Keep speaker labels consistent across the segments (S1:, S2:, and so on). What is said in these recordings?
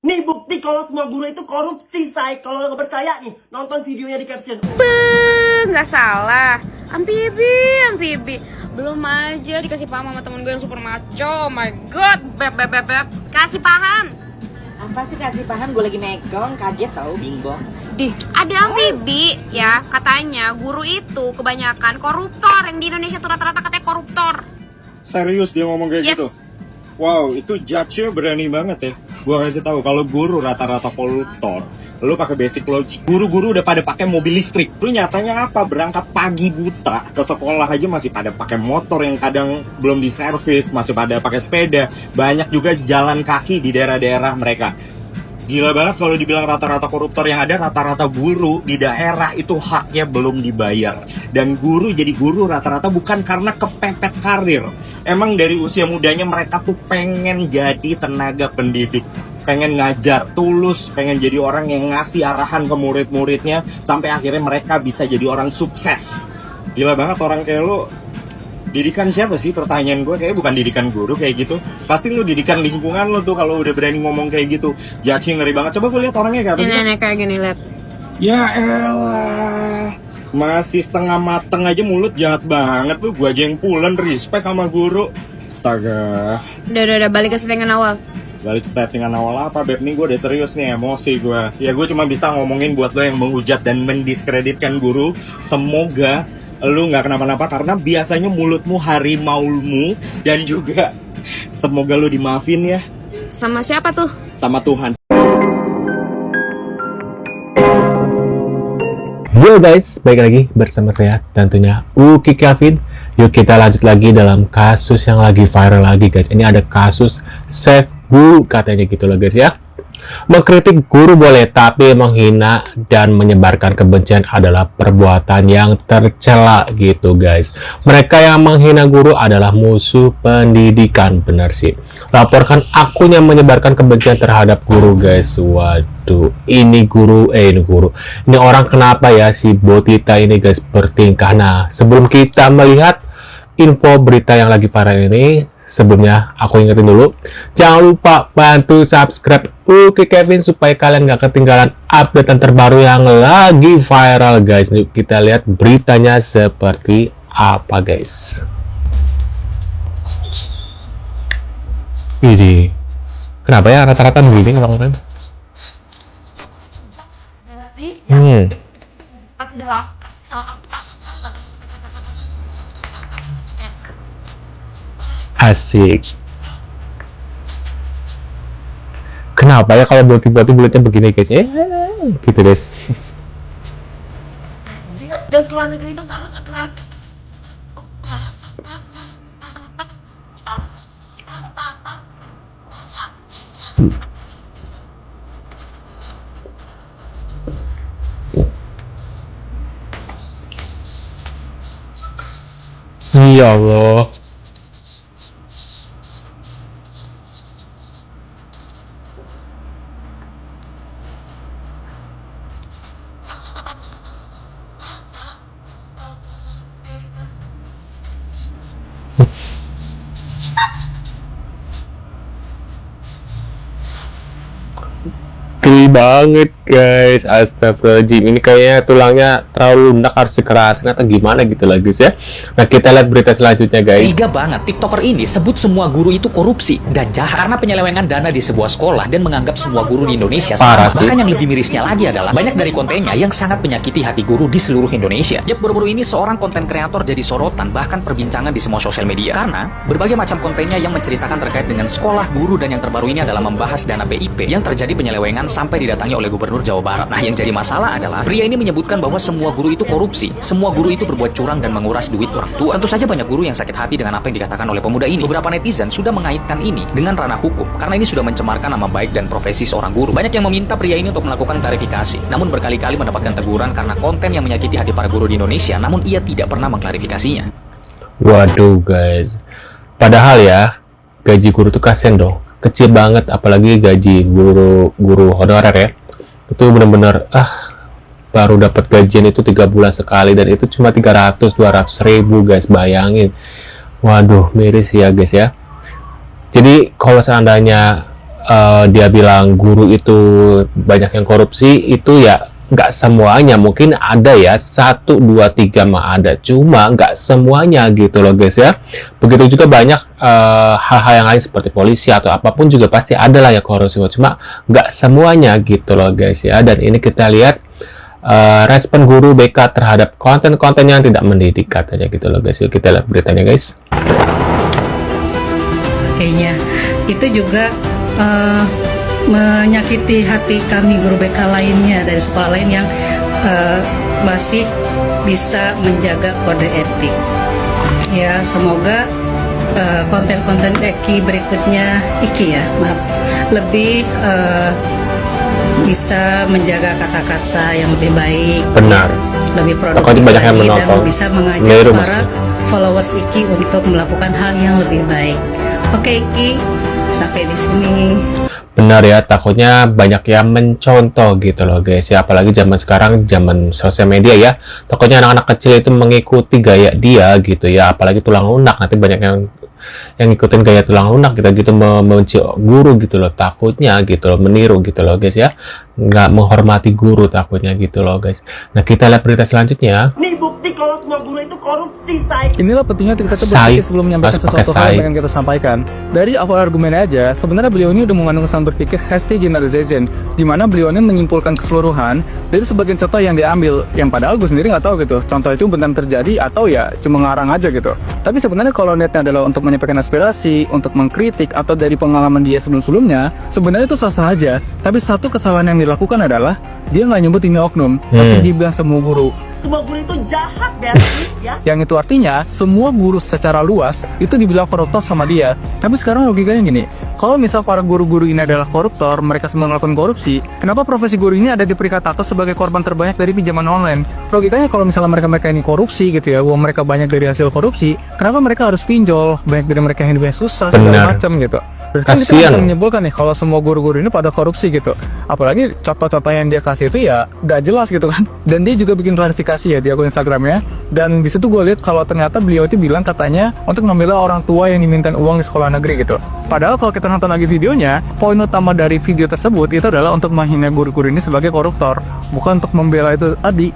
S1: Nih bukti kalau semua guru itu korupsi, say. Kalau lo nggak percaya nih, nonton videonya di caption.
S2: Nggak salah. Amfibi. Belum aja dikasih paham sama temen gue yang super maco. Oh my god, beb. Kasih paham.
S3: Apa sih kasih paham? Gue lagi megong, kaget tau, bingbong.
S2: Dih, ada amfibi ya, katanya guru itu kebanyakan koruptor. Yang di Indonesia tuh rata-rata katanya koruptor.
S4: Serius dia ngomong kayak gitu? Wow, itu judge-nya berani banget ya. Gua kasih tahu kalau guru rata-rata koruptor, lu pakai basic logic. Guru-guru udah pada pakai mobil listrik. Lu nyatanya apa? Berangkat pagi buta ke sekolah aja masih pada pakai motor yang kadang belum diservis, masih pada pakai sepeda. Banyak juga jalan kaki di daerah-daerah mereka. Gila banget kalau dibilang rata-rata koruptor, yang ada rata-rata guru di daerah itu haknya belum dibayar. Dan guru jadi guru rata-rata bukan karena kepepet karir. Emang dari usia mudanya mereka tuh pengen jadi tenaga pendidik, pengen ngajar, tulus, pengen jadi orang yang ngasih arahan ke murid-muridnya, sampai akhirnya mereka bisa jadi orang sukses. Gila banget orang kayak lo. Didikan siapa sih? Pertanyaan gue kayaknya bukan didikan guru kayak gitu. Pasti lu didikan lingkungan lo tuh kalau udah berani ngomong kayak gitu. Judging ngeri banget. Coba gue lihat orangnya kayak apa sih?
S2: Nenek kayak gini, lihat.
S4: Ya elah, masih setengah mateng aja mulut jahat banget tuh. Gue aja yang pulen respect sama guru. Astaga.
S2: Udah, balik ke settingan awal.
S4: Balik settingan awal apa, Beb? Nih gue udah serius nih, emosi gue. Ya gue cuma bisa ngomongin buat lo yang menghujat dan mendiskreditkan guru. Semoga lu nggak kenapa-napa, karena biasanya mulutmu harimaumu. Dan juga semoga lu dimaafin ya.
S2: Sama siapa tuh?
S4: Sama Tuhan.
S5: Yo guys, balik lagi bersama saya tentunya Uki Kevin. Yuk kita lanjut lagi dalam kasus yang lagi viral lagi guys. Ini ada kasus save guru katanya gitu loh guys ya. Mengkritik guru boleh, tapi menghina dan menyebarkan kebencian adalah perbuatan yang tercela gitu guys. Mereka yang menghina guru adalah musuh pendidikan, benar sih. Laporkan akun yang menyebarkan kebencian terhadap guru guys. Waduh, ini orang kenapa ya si Botita ini guys bertingkah. Nah, sebelum kita melihat info berita yang lagi viral ini, sebelumnya aku ingetin dulu, jangan lupa bantu subscribe Uki Kevin supaya kalian gak ketinggalan update terbaru yang lagi viral guys. Yuk kita lihat beritanya seperti apa guys. Ini kenapa ya rata-rata begini orang-orang? Asik. Kenapa ya kalau bulat-bulat bulutnya begini guys? Gitu guys.
S6: Dan sekolah negeri itu sangat ketat.
S5: Ya Allah. Geli banget guys, astagfirullahaladzim. Ini kayaknya tulangnya terlalu lunak, harus dikerasin atau gimana gitu lah guys ya. Nah kita lihat berita selanjutnya guys.
S7: Tega banget, tiktoker ini sebut semua guru itu korupsi dan jahat karena penyelewengan dana di sebuah sekolah dan menganggap semua guru di Indonesia sama. Bahkan yang lebih mirisnya lagi adalah banyak dari kontennya yang sangat menyakiti hati guru di seluruh Indonesia. Yap, baru-baru ini seorang konten kreator jadi sorotan, bahkan perbincangan di semua sosial media karena berbagai macam kontennya yang menceritakan terkait dengan sekolah, guru, dan yang terbaru ini adalah membahas dana PIP yang terjadi penyelewengan sampai didatangi oleh Gubernur Jawa Barat. Nah, yang jadi masalah adalah pria ini menyebutkan bahwa semua guru itu korupsi, semua guru itu berbuat curang dan menguras duit orang tua. Tentu saja banyak guru yang sakit hati dengan apa yang dikatakan oleh pemuda ini. Beberapa netizen sudah mengaitkan ini dengan ranah hukum karena ini sudah mencemarkan nama baik dan profesi seorang guru. Banyak yang meminta pria ini untuk melakukan klarifikasi, namun berkali-kali mendapatkan teguran karena konten yang menyakiti hati para guru di Indonesia, namun ia tidak pernah mengklarifikasinya.
S5: Waduh guys, padahal ya gaji guru tuh kasian dong, kecil banget, apalagi gaji guru honorer ya, itu bener-bener baru dapat gajian itu 3 bulan sekali, dan itu cuma 300-200 ribu guys, bayangin. Waduh, miris ya guys ya. Jadi kalau seandainya dia bilang guru itu banyak yang korupsi, itu ya nggak semuanya, mungkin ada ya 1, 2, 3 mah ada, cuma nggak semuanya gitu loh guys ya. Begitu juga banyak hal-hal yang lain seperti polisi atau apapun juga pasti ada lah ya korupsi, cuma nggak semuanya gitu loh guys ya. Dan ini kita lihat respon guru BK terhadap konten-konten yang tidak mendidik katanya gitu loh guys. Yuk kita lihat beritanya guys.
S8: Kayaknya itu juga menyakiti hati kami guru BK lainnya dari sekolah lain yang masih bisa menjaga kode etik. Ya, semoga konten-konten Eki berikutnya, lebih bisa menjaga kata-kata yang lebih baik.
S5: Benar.
S8: Lebih
S5: Pokoknya
S8: produktif
S5: banyak yang
S8: lagi dan
S5: menonton.
S8: bisa mengajak
S5: Meniru,
S8: para
S5: maksudnya.
S8: followers Iki untuk melakukan hal yang lebih baik. Oke Iki, sampai di sini.
S5: Benar ya, takutnya banyak yang mencontoh gitu loh guys ya, apalagi zaman sekarang, zaman sosial media ya, takutnya anak-anak kecil itu mengikuti gaya dia gitu ya, apalagi tulang lunak, nanti banyak yang ngikutin gaya tulang lunak gitu membenci guru gitu loh, takutnya gitu loh, meniru gitu loh guys ya, nggak menghormati guru takutnya gitu loh guys. Nah kita lihat berita selanjutnya.
S1: Nih bukti kalau semua guru itu korupsi, say.
S9: Inilah pentingnya kita tuh
S5: Say.
S9: berpikir sebelum menyampaikan
S5: Harus pakai
S9: sesuatu hal
S5: say.
S9: yang ingin kita sampaikan. Dari awal argumennya aja, sebenarnya beliau ini udah mengandung kesan berpikir hasty generalization, di mana beliau ini menyimpulkan keseluruhan dari sebagian contoh yang diambil, yang padahal gue sendiri nggak tahu gitu, contoh itu benar terjadi atau ya cuma ngarang aja gitu. Tapi sebenarnya kalau niatnya adalah untuk menyampaikan aspirasi, untuk mengkritik atau dari pengalaman dia sebelum-sebelumnya, sebenarnya itu sah-sah aja. Tapi satu kesalahan yang dilakukan adalah dia nggak nyebut ini oknum, tapi dia bilang semua guru.
S1: Semua guru itu jahat, Berti, ya.
S9: Yang itu artinya semua guru secara luas itu dibilang koruptor sama dia. Tapi sekarang logikanya gini, kalau misal para guru-guru ini adalah koruptor, mereka semua melakukan korupsi, kenapa profesi guru ini ada di peringkat atas sebagai korban terbanyak dari pinjaman online? Logikanya kalau misalnya mereka ini korupsi gitu ya, uang mereka banyak dari hasil korupsi, kenapa mereka harus pinjol? Banyak dari mereka yang hidupnya susah segala macam gitu. Berarti kan kita
S5: Kasian.
S9: bisa menyimpulkan nih kalau semua guru-guru ini pada korupsi gitu. Apalagi contoh-contoh yang dia kasih itu ya gak jelas gitu kan. Dan dia juga bikin klarifikasi ya di akun Instagramnya. Dan di situ gue lihat kalau ternyata beliau itu bilang katanya untuk membela orang tua yang dimintain uang di sekolah negeri gitu. Padahal kalau kita nonton lagi videonya, poin utama dari video tersebut itu adalah untuk menghina guru-guru ini sebagai koruptor, bukan untuk membela itu tadi.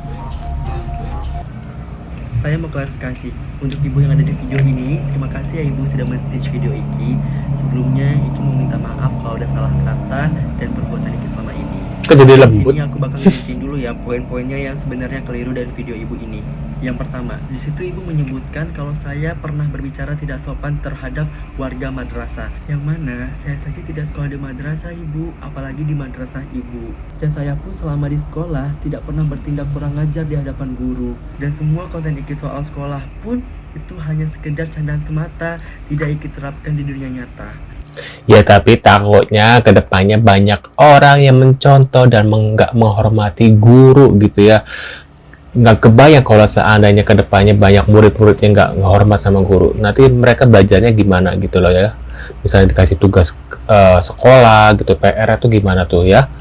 S10: Saya mau klarifikasi untuk ibu yang ada di video ini. Terima kasih ya ibu sudah men-stitch video Iki. Sebelumnya Iki mau minta maaf kalau ada salah kata dan perbuatan Iki selama ini.
S5: Kok jadi
S10: Di
S5: lembut?
S10: sini aku bakal ngecin dulu ya poin-poinnya yang sebenarnya keliru dari video ibu ini. Yang pertama, di situ ibu menyebutkan kalau saya pernah berbicara tidak sopan terhadap warga madrasah. Yang mana saya saja tidak sekolah di madrasah ibu, apalagi di madrasah ibu. Dan saya pun selama di sekolah tidak pernah bertindak kurang ajar di hadapan guru. Dan semua konten Iki soal sekolah pun itu hanya sekedar candaan semata, tidak Iki terapkan di dunia nyata.
S5: Ya tapi takutnya kedepannya banyak orang yang mencontoh dan nggak menghormati guru gitu ya. Nggak kebayang kalau seandainya kedepannya banyak murid-murid yang nggak menghormat sama guru. Nanti mereka belajarnya gimana gitu loh ya. Misalnya dikasih tugas sekolah gitu, PR itu gimana tuh ya.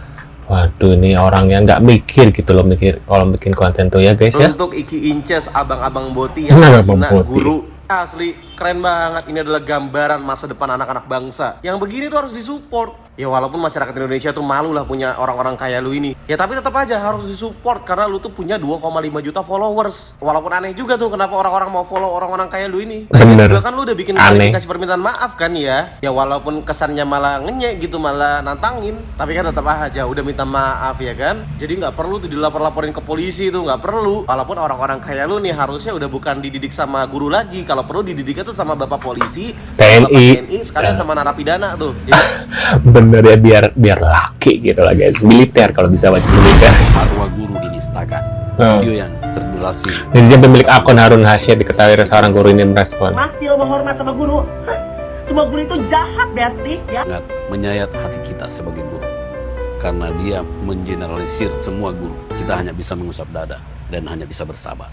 S5: Waduh, ini orang yang nggak mikir gitu loh, mikir kalau bikin konten tuh ya guys ya.
S11: Untuk Iki Inces, abang-abang Boti yang menghina guru. Asli, keren banget. Ini adalah gambaran masa depan anak-anak bangsa. Yang begini tuh harus disupport. Ya walaupun masyarakat Indonesia tuh malu lah punya orang-orang kaya lu ini. Ya tapi tetap aja harus disupport karena lu tuh punya 2,5 juta followers. Walaupun aneh juga tuh kenapa orang-orang mau follow orang-orang kaya lu ini. Nah,
S5: Bener.
S11: juga kan lu udah bikin klarifikasi permintaan maaf kan ya. Ya walaupun kesannya malah ngenyek gitu, malah nantangin. Tapi kan tetap aja udah minta maaf ya kan. Jadi nggak perlu tuh dilapor-laporin ke polisi tuh, nggak perlu. Walaupun orang-orang kaya lu nih harusnya udah bukan dididik sama guru lagi. Kalau perlu dididiknya tuh sama bapak polisi, sama bapak TNI, sekalian sama narapidana tuh. Jadi,
S5: bener ya, biar laki gitu lah guys, militer kalau bisa wajib militer.
S12: Arwah guru di Nistaka. Video yang terdurasi.
S5: Netizen pemilik akun Harun Hasyid diketahui seorang guru ini merespon.
S1: Masih lo menghormat sama guru? Hah? Semua guru itu jahat, Besti, ya.
S12: Sangat menyayat hati kita sebagai guru. Karena dia mengeneralisir semua guru. Kita hanya bisa mengusap dada dan hanya bisa bersabar.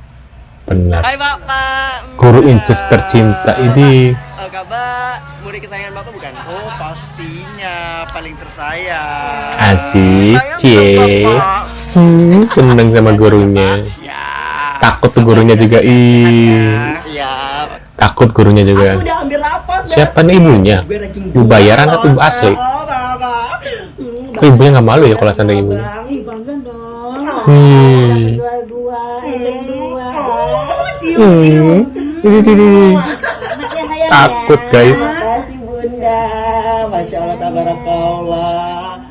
S5: Benar.
S13: Hai Bapak.
S5: Guru Inces tercinta ini.
S13: Kabar murid kesayangan Bapak bukan? Oh pastinya paling tersayang.
S5: Asik, cie. Seneng sama gurunya. Takut tuh gurunya juga. Takut gurunya juga.
S1: Aku udah ambil rapot.
S5: Siapa nih ibunya? Ibu bayaran atau ibu asli? Kok ibunya nggak malu ya kalau seandainya ibunya?
S3: Ih, bangga dong.
S5: Dua-dua. Takut guys.
S3: Terima kasih Bunda. Masya Allah, tabarakallah.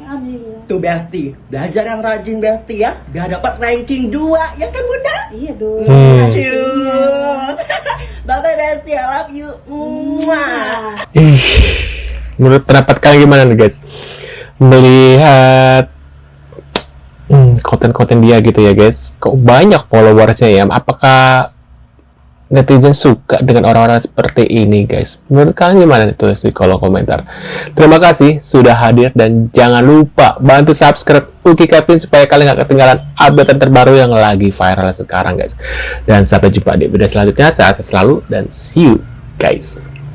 S3: Tuh Besti, belajar yang rajin Besti ya, biar dapat ranking 2, ya kan Bunda? Iya dong. Bye-bye Besti, I love you.
S5: Menurut pendapat kalian gimana nih guys? Melihat konten-konten dia gitu ya guys, kok banyak followersnya ya? Apakah netizen suka dengan orang-orang seperti ini guys? Menurut kalian gimana? Tulis di kolom komentar. Terima kasih sudah hadir dan jangan lupa bantu subscribe Uki Kevin supaya kalian gak ketinggalan update terbaru yang lagi viral sekarang guys. Dan sampai jumpa di video selanjutnya. Sehat selalu dan see you guys.